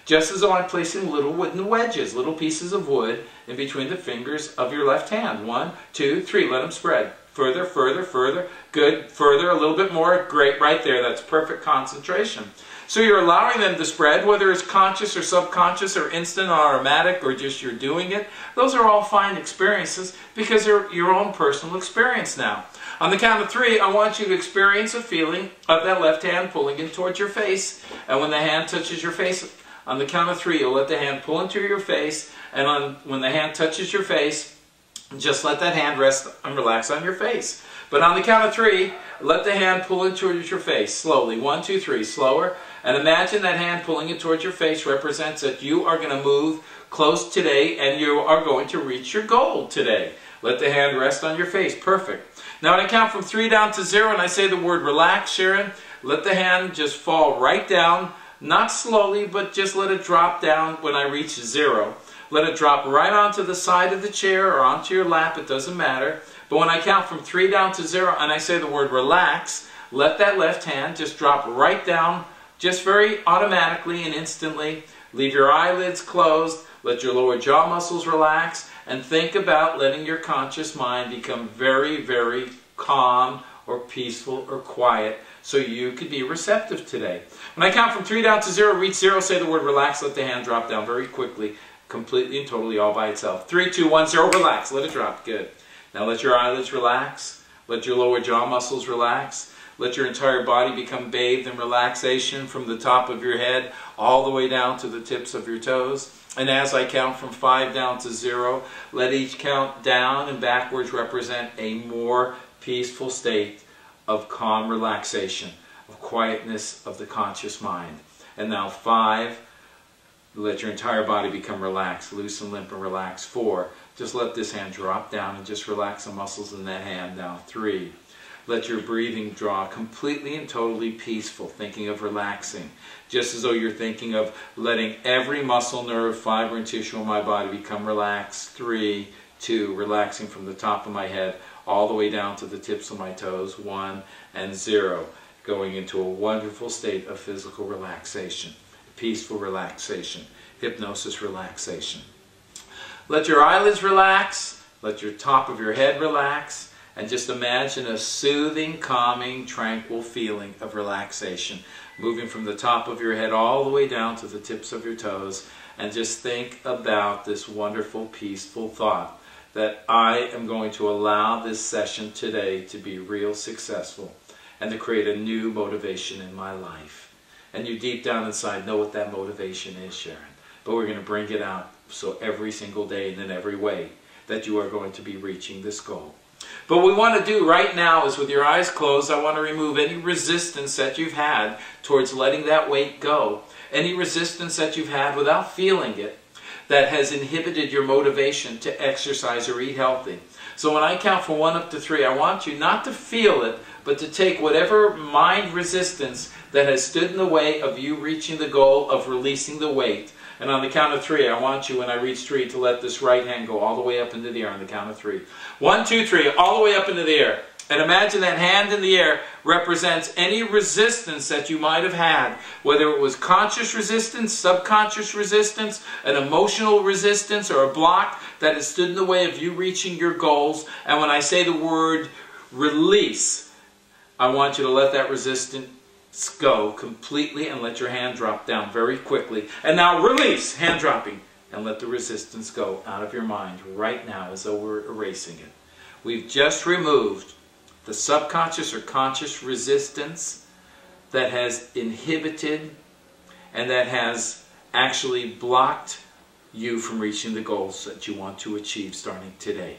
Just as though I'm placing little wooden wedges, little pieces of wood in between the fingers of your left hand. 1, 2, 3. Let them spread. Further, further, further. Good. Further, a little bit more. Great. Right there. That's perfect concentration. So you're allowing them to spread, whether it's conscious or subconscious or instant or automatic or just you're doing it. Those are all fine experiences because they're your own personal experience now. On the count of 3, I want you to experience a feeling of that left hand pulling in towards your face. And when the hand touches your face, on the count of 3, you'll let the hand pull into your face. And when the hand touches your face, just let that hand rest and relax on your face. But on the count of 3, let the hand pull in towards your face slowly. 1, 2, 3, slower. And imagine that hand pulling it towards your face represents that you are going to move close today and you are going to reach your goal today. Let the hand rest on your face. Perfect. Now when I count from 3 down to 0 and I say the word relax, Sharon, let the hand just fall right down. Not slowly, but just let it drop down when I reach 0. Let it drop right onto the side of the chair or onto your lap. It doesn't matter. But when I count from 3 down to 0 and I say the word relax, let that left hand just drop right down, just very automatically and instantly. Leave your eyelids closed. Let your lower jaw muscles relax. And think about letting your conscious mind become very, very calm or peaceful or quiet so you could be receptive today. When I count from 3 down to 0, reach 0, say the word relax. Let the hand drop down very quickly, completely and totally all by itself. 3, 2, 1, 0, relax. Let it drop. Good. Now let your eyelids relax. Let your lower jaw muscles relax. Let your entire body become bathed in relaxation from the top of your head all the way down to the tips of your toes. And as I count from 5 down to 0, let each count down and backwards represent a more peaceful state of calm relaxation, of quietness of the conscious mind. And now 5, let your entire body become relaxed, loose and limp and relaxed. 4, just let this hand drop down and just relax the muscles in that hand. Now 3, let your breathing draw completely and totally peaceful, thinking of relaxing, just as though you're thinking of letting every muscle, nerve, fiber, and tissue in my body become relaxed. 3, 2, relaxing from the top of my head all the way down to the tips of my toes. 1 and 0, going into a wonderful state of physical relaxation, peaceful relaxation, hypnosis relaxation. Let your eyelids relax, let your top of your head relax, and just imagine a soothing, calming, tranquil feeling of relaxation moving from the top of your head all the way down to the tips of your toes. And just think about this wonderful, peaceful thought that I am going to allow this session today to be real successful and to create a new motivation in my life. And you deep down inside know what that motivation is, Sharon. But we're going to bring it out so every single day and in every way that you are going to be reaching this goal. But what we want to do right now is, with your eyes closed, I want to remove any resistance that you've had towards letting that weight go. Any resistance that you've had without feeling it that has inhibited your motivation to exercise or eat healthy. So when I count from 1 up to 3, I want you not to feel it, but to take whatever mind resistance that has stood in the way of you reaching the goal of releasing the weight. And on the count of 3, I want you, when I reach 3, to let this right hand go all the way up into the air on the count of 3. 1, 2, 3, all the way up into the air. And imagine that hand in the air represents any resistance that you might have had, whether it was conscious resistance, subconscious resistance, an emotional resistance, or a block that has stood in the way of you reaching your goals. And when I say the word release, I want you to let that resistance go completely and let your hand drop down very quickly. And now release, hand dropping, and let the resistance go out of your mind right now as though we're erasing it. We've just removed the subconscious or conscious resistance that has inhibited and that has actually blocked you from reaching the goals that you want to achieve starting today.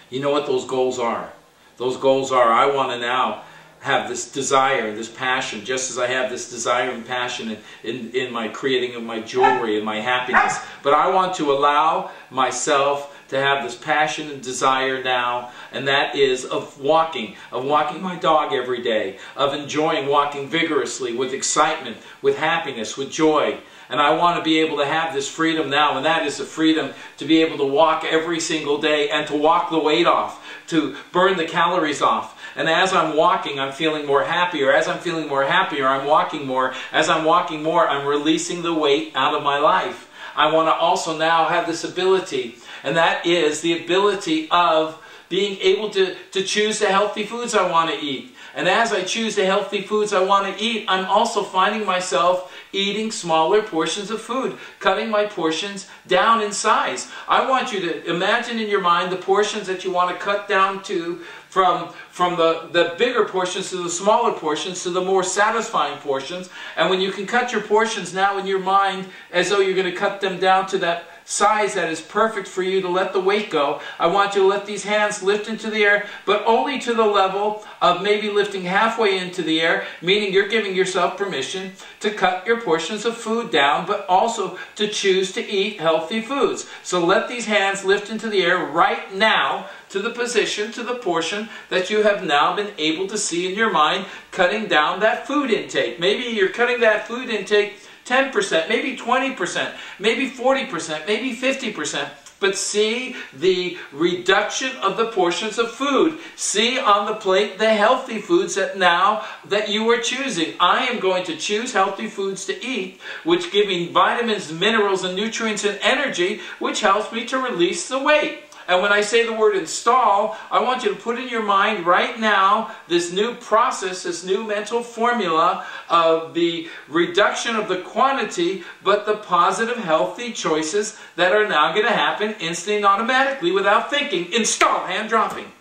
You know what those goals are? Those goals are, I want to now have this desire and this passion, just as I have this desire and passion in my creating of my jewelry and my happiness. But I want to allow myself to have this passion and desire now, and that is of walking my dog every day, of enjoying walking vigorously with excitement, with happiness, with joy. And I want to be able to have this freedom now, and that is the freedom to be able to walk every single day and to walk the weight off, to burn the calories off. And as I'm walking, I'm feeling more happier. As I'm feeling more happier, I'm walking more. As I'm walking more, I'm releasing the weight out of my life. I want to also now have this ability, and that is the ability of being able to choose the healthy foods I want to eat. And as I choose the healthy foods I want to eat, I'm also finding myself eating smaller portions of food, cutting my portions down in size. I want you to imagine in your mind the portions that you want to cut down to, from the bigger portions to the smaller portions to the more satisfying portions. And when you can cut your portions now in your mind as though you're going to cut them down to that size that is perfect for you to let the weight go, I want you to let these hands lift into the air, but only to the level of maybe lifting halfway into the air, meaning you're giving yourself permission to cut your portions of food down, but also to choose to eat healthy foods. So let these hands lift into the air right now to the position, to the portion that you have now been able to see in your mind, cutting down that food intake. Maybe you're cutting that food intake 10%, maybe 20%, maybe 40%, maybe 50%. But see the reduction of the portions of food. See on the plate the healthy foods that you are choosing. I am going to choose healthy foods to eat, which give me vitamins, minerals, and nutrients and energy, which helps me to release the weight. And when I say the word install, I want you to put in your mind right now this new process, this new mental formula of the reduction of the quantity, but the positive, healthy choices that are now going to happen instantly and automatically without thinking. Install, hand dropping.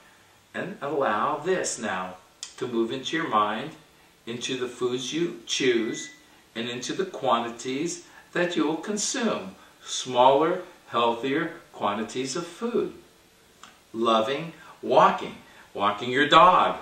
And allow this now to move into your mind, into the foods you choose, and into the quantities that you will consume. Smaller, healthier quantities of food. Loving walking your dog,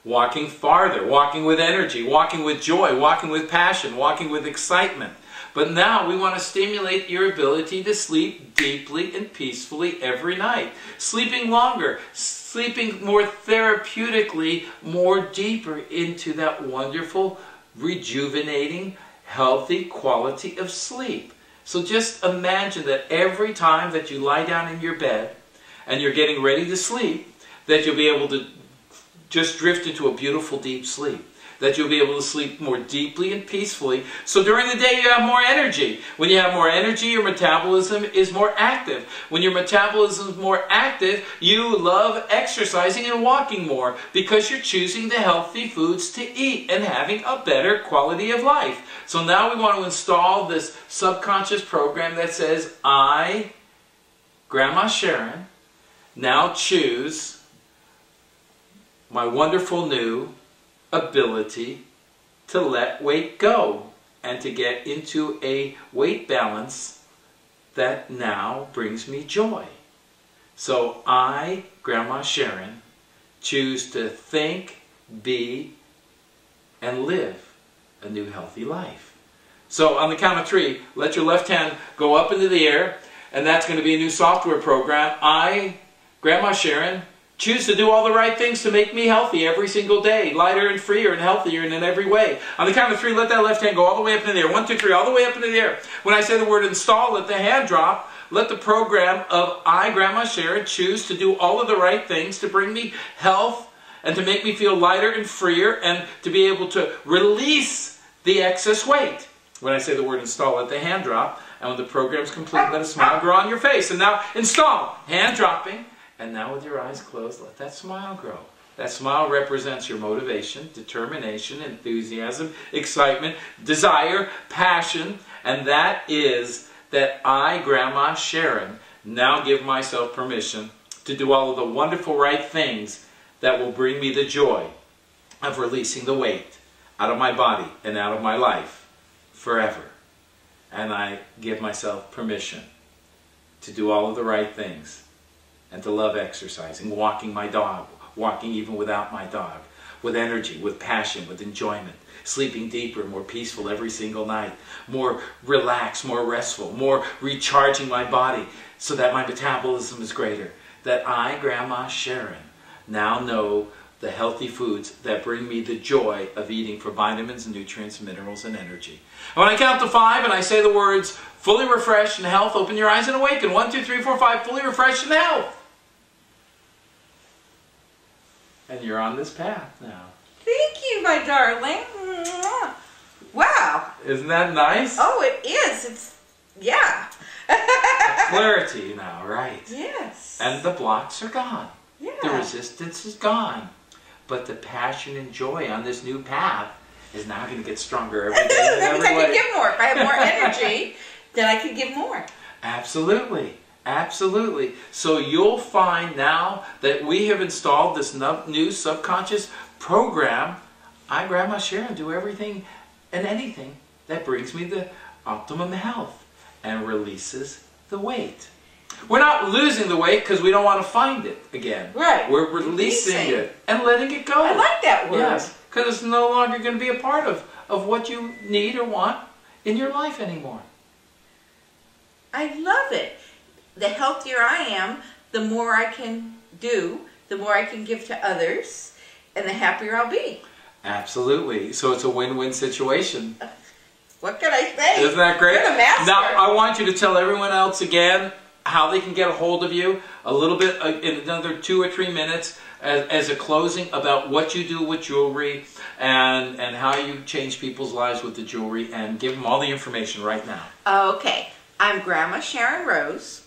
walking farther, walking with energy, walking with joy, walking with passion, walking with excitement. But now we want to stimulate your ability to sleep deeply and peacefully every night. Sleeping longer, sleeping more therapeutically, more deeper into that wonderful, rejuvenating, healthy quality of sleep. So just imagine that every time that you lie down in your bed and you're getting ready to sleep, that you'll be able to just drift into a beautiful deep sleep. That you'll be able to sleep more deeply and peacefully. So during the day you have more energy. When you have more energy, your metabolism is more active. When your metabolism is more active, you love exercising and walking more because you're choosing the healthy foods to eat and having a better quality of life. So now we want to install this subconscious program that says, I, Grandma Sharon, now choose my wonderful new ability to let weight go and to get into a weight balance that now brings me joy. So I, Grandma Sharon, choose to think, be, and live a new healthy life. So on the count of 3, let your left hand go up into the air, and that's going to be a new software program. I, Grandma Sharon, choose to do all the right things to make me healthy every single day, lighter and freer and healthier and in every way. On the count of 3, let that left hand go all the way up into the air. 1, 2, 3, all the way up into the air. When I say the word install, let the hand drop. Let the program of I, Grandma Sharon, choose to do all of the right things to bring me health and to make me feel lighter and freer and to be able to release the excess weight. When I say the word install, let the hand drop. And when the program's complete, let a smile grow on your face. And now install, hand dropping. And now with your eyes closed, let that smile grow. That smile represents your motivation, determination, enthusiasm, excitement, desire, passion. And that is that I, Grandma Sharon, now give myself permission to do all of the wonderful right things that will bring me the joy of releasing the weight out of my body and out of my life forever. And I give myself permission to do all of the right things and to love exercising, walking my dog, walking even without my dog, with energy, with passion, with enjoyment, sleeping deeper, more peaceful every single night, more relaxed, more restful, more recharging my body so that my metabolism is greater. That I, Grandma Sharon, now know the healthy foods that bring me the joy of eating for vitamins, nutrients, minerals, and energy. And when I count to 5 and I say the words, fully refreshed in health, open your eyes and awaken. 1, 2, 3, 4, 5, fully refreshed in health. And you're on this path now. Thank you, my darling. Wow. Isn't that nice? Oh, it is. It's, yeah. Clarity now, right? Yes. And the blocks are gone. Yeah. The resistance is gone. But the passion and joy on this new path is now going to get stronger every day. That means I can give more. If I have more energy, then I can give more. Absolutely. Absolutely. So you'll find now that we have installed this new subconscious program. I, Grandma Sharon, do everything and anything that brings me the optimum health and releases the weight. We're not losing the weight because we don't want to find it again. Right. We're releasing it and letting it go. I like that word. Yes, because it's no longer going to be a part of what you need or want in your life anymore. I love it. The healthier I am, the more I can do, the more I can give to others, and the happier I'll be. Absolutely. So it's a win-win situation. What can I say? Isn't that great? You're the master. Now, I want you to tell everyone else again how they can get a hold of you a little bit in another 2 or 3 minutes as a closing about what you do with jewelry and how you change people's lives with the jewelry, and give them all the information right now. Okay. I'm Grandma Sharon Rose,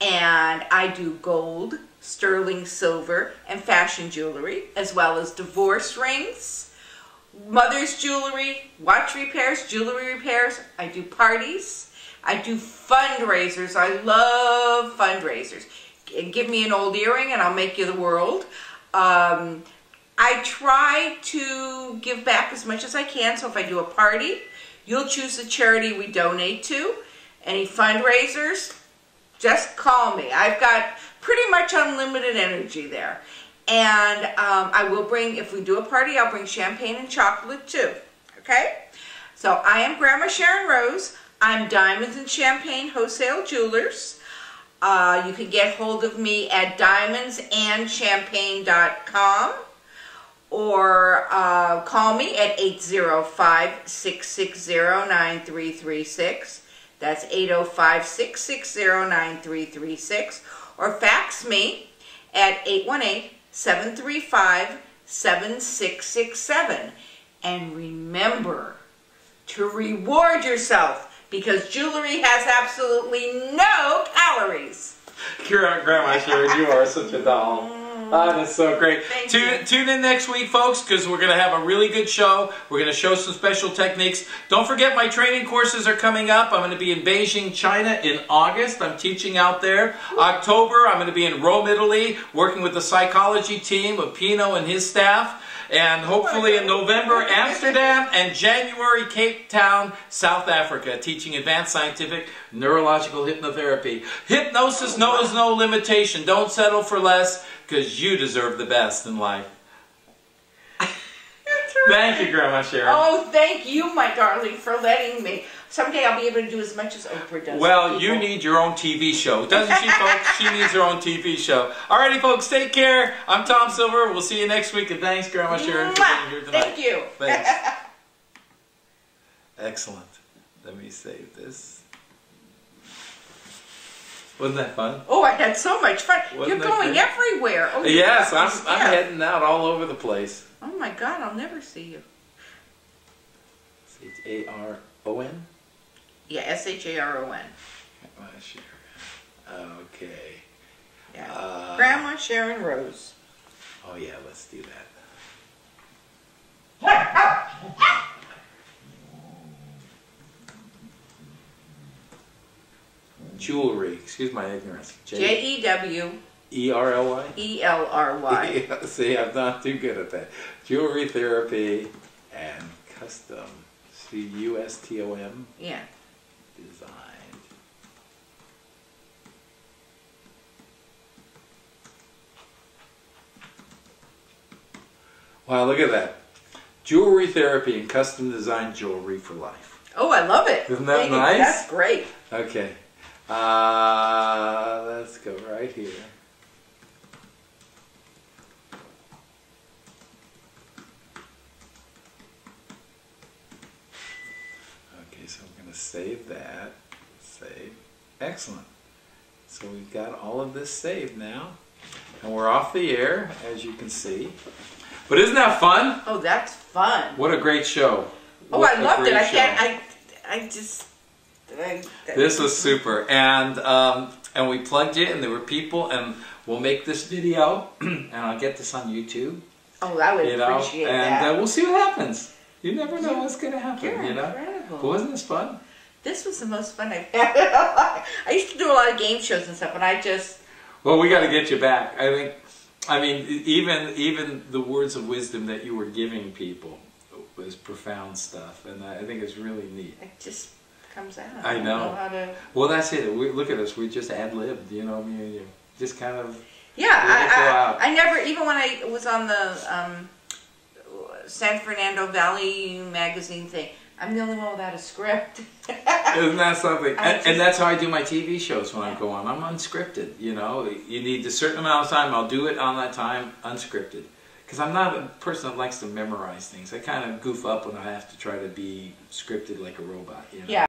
and I do gold, sterling silver, and fashion jewelry, as well as divorce rings, mother's jewelry, watch repairs, jewelry repairs. I do parties. I do fundraisers. I love fundraisers. Give me an old earring and I'll make you the world. I try to give back as much as I can. So if I do a party, you'll choose the charity we donate to. Any fundraisers, just call me. I've got pretty much unlimited energy there. And I will bring, if we do a party, I'll bring champagne and chocolate too. Okay? So I am Grandma Sharon Rose. I'm Diamonds and Champagne Wholesale Jewelers. You can get hold of me at diamondsandchampagne.com or call me at 805-660-9336. That's 805-660-9336. Or fax me at 818-735-7667. And remember to reward yourself, because jewelry has absolutely no calories. Grandma Sharon, you are such a doll. That's so great. Tune in next week, folks, because we're going to have a really good show. We're going to show some special techniques. Don't forget, my training courses are coming up. I'm going to be in Beijing, China in August. I'm teaching out there. October, I'm going to be in Rome, Italy, working with the psychology team of Pino and his staff. And hopefully in November, Amsterdam, and January, Cape Town, South Africa, teaching advanced scientific neurological hypnotherapy. Hypnosis knows no limitation. Don't settle for less, because you deserve the best in life. Thank you, Grandma Sharon. Oh, thank you, my darling, for letting me. Someday I'll be able to do as much as Oprah does. Well, you need your own TV show. Doesn't she, folks? She needs her own TV show. Alrighty, folks, take care. I'm Tom Silver. We'll see you next week. And thanks, Grandma Sharon, for being here tonight. Thank you. Thanks. Excellent. Let me save this. Wasn't that fun? Oh, I had so much fun. You're going everywhere. Oh, yes, I'm heading out all over the place. Oh my God, I'll never see you. Sharon? Yeah, S-H-A-R-O-N. Grandma Sharon. Okay. Yeah. Grandma Sharon Rose. Oh yeah, let's do that. Jewelry. Excuse my ignorance. J-E-W. E-R-L-Y? E-L-R-Y. See, I'm not too good at that. Jewelry therapy and custom. C-U-S-T-O-M? Yeah. Designed. Wow, look at that. Jewelry therapy and custom designed jewelry for life. Oh, I love it. Isn't that nice? That's great. Okay. Let's go right here. Okay, so I'm going to save that. Save. Excellent. So we've got all of this saved now. And we're off the air, as you can see. But isn't that fun? Oh, that's fun. What a great show. Oh, what I loved it. This was super. And we plugged it, and there were people, and we'll make this video, and I'll get this on YouTube. Oh, I would appreciate that. And we'll see what happens. You never know what's going to happen. You're you know? incredible. But wasn't this fun? This was the most fun I've had. I used to do a lot of game shows and stuff, and I just... Well, we got to get you back. I mean, even the words of wisdom that you were giving people was profound stuff, and I think it's really neat. It just comes out. I know. I don't know how to... Well, that's it. Look at us. We just ad-libbed, you know, me and you. Just kind of... Yeah, I never, even when I was on the San Fernando Valley magazine thing, I'm the only one without a script. Isn't that something? And that's how I do my TV shows when I go on. I'm unscripted, you know. You need a certain amount of time. I'll do it on that time, unscripted. Because I'm not a person that likes to memorize things. I kind of goof up when I have to try to be scripted like a robot, you know. Yeah.